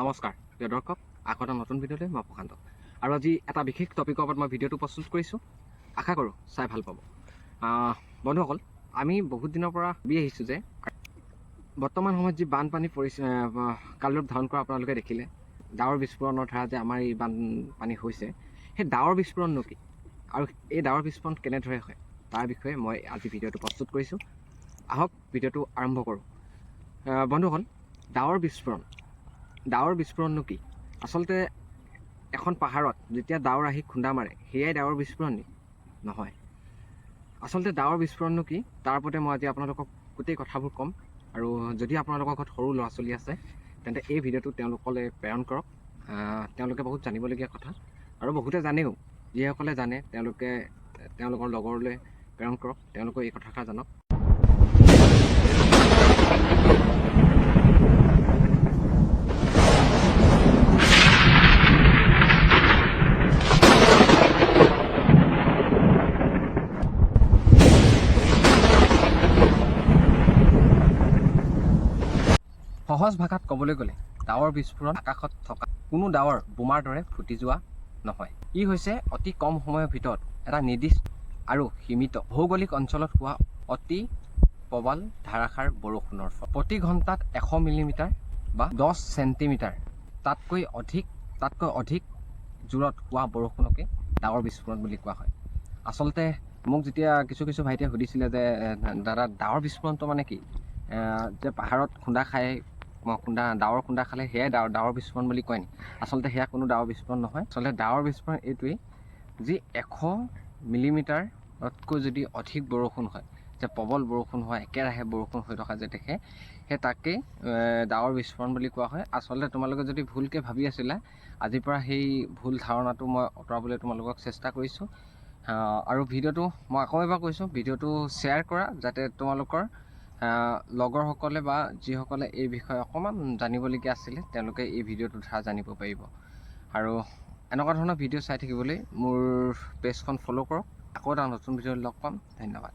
নমস্কাৰ প্ৰিয় দৰ্শক, আকৌ এটা নতুন ভিডিঅ'লৈ মই প্ৰশান্ত। আৰু আজি এটা বিশেষ টপিকৰ ওপৰত মই ভিডিঅ'টো প্ৰস্তুত কৰিছোঁ, আশা কৰোঁ চাই ভাল পাব। বন্ধুসকল, আমি বহুত দিনৰ পৰা ভাবি আহিছোঁ যে বৰ্তমান সময়ত যি বানপানী কালৰূপ ধাৰণ কৰা আপোনালোকে দেখিলে, ডাৱৰ বিস্ফোৰণৰ ধাৰা যে আমাৰ এই বানপানী হৈছে, সেই ডাৱৰ বিস্ফোৰণনো কি আৰু এই ডাৱৰ বিস্ফোৰণ কেনেদৰে হয় তাৰ বিষয়ে মই আজি ভিডিঅ'টো প্ৰস্তুত কৰিছোঁ। আহক ভিডিঅ'টো আৰম্ভ কৰোঁ। বন্ধুসকল, ডাৱৰ বিস্ফোৰণনো কি? আচলতে এখন পাহাৰত যেতিয়া ডাৱৰ আহি খুন্দা মাৰে সেয়াই ডাৱৰ বিস্ফোৰণ নি? নহয়। আচলতে ডাৱৰ বিস্ফোৰণনো কি তাৰ ওপৰতে মই আজি আপোনালোকক গোটেই কথাবোৰ ক'ম। আৰু যদি আপোনালোকৰ ঘৰত সৰু ল'ৰা ছোৱালী আছে তেন্তে এই ভিডিঅ'টো তেওঁলোকলৈ প্ৰেৰণ কৰক। তেওঁলোকে বহুত জানিবলগীয়া কথা, আৰু বহুতে জানেও। যিসকলে জানে তেওঁলোকে তেওঁলোকৰ লগৰলৈ প্ৰেৰণ কৰক, তেওঁলোকে এই কথাষাৰ জানক। সহজ ভাষাত ক'বলৈ গ'লে ডাৱৰ বিস্ফোৰণ আকাশত থকা কোনো ডাৱৰ বোমাৰ দৰে ফুটি যোৱা নহয়। ই হৈছে অতি কম সময়ৰ ভিতৰত এটা নিৰ্দিষ্ট আৰু সীমিত ভৌগোলিক অঞ্চলত হোৱা অতি প্ৰবল ধাৰাসাৰ বৰষুণৰ ফল। প্ৰতি ঘণ্টাত 100 মিলিমিটাৰ বা 10 চেণ্টিমিটাৰ তাতকৈ অধিক জোৰত হোৱা বৰষুণকে ডাৱৰ বিস্ফোৰণ বুলি কোৱা হয়। আচলতে মোক যেতিয়া কিছু ভাইটিয়ে সুধিছিলে যে দাদা, ডাৱৰ বিস্ফোৰণটো মানে কি? যে পাহাৰত ডাৱৰ খুন্দা খালে সেয়াই ডাৱৰ বিস্ফোৰণ বুলি কয় নি? আচলতে সেয়া কোনো ডাৱৰ বিস্ফোৰণ নহয়। আচলতে ডাৱৰ বিস্ফোৰণ এইটোৱেই, যি 100 মিলিমিটাৰতকৈ যদি অধিক বৰষুণ হয়, যে প্ৰবল বৰষুণ হয়, একেৰাহে বৰষুণ হৈ থকা যে দেখে, সেই তাকেই ডাৱৰ বিস্ফোৰণ বুলি কোৱা হয়। আচলতে তোমালোকে যদি ভুলকৈ ভাবি আছিলা, আজিৰ পৰা সেই ভুল ধাৰণাটো মই আঁতৰাবলৈ তোমালোকক চেষ্টা কৰিছোঁ। আৰু ভিডিঅ'টো মই আকৌ এবাৰ কৈছোঁ, ভিডিঅ'টো শ্বেয়াৰ কৰা, যাতে তোমালোকৰ লগৰসকলে বা যিসকলে এই বিষয়ে অকণমান জানিবলগীয়া আছিলে তেওঁলোকে এই ভিডিঅ'টোৰ দ্বাৰা জানিব পাৰিব। আৰু এনেকুৱা ধৰণৰ ভিডিঅ' চাই থাকিবলৈ মোৰ পেজখন ফ'ল' কৰক। আকৌ এটা নতুন ভিডিঅ'ত লগ পাম। ধন্যবাদ।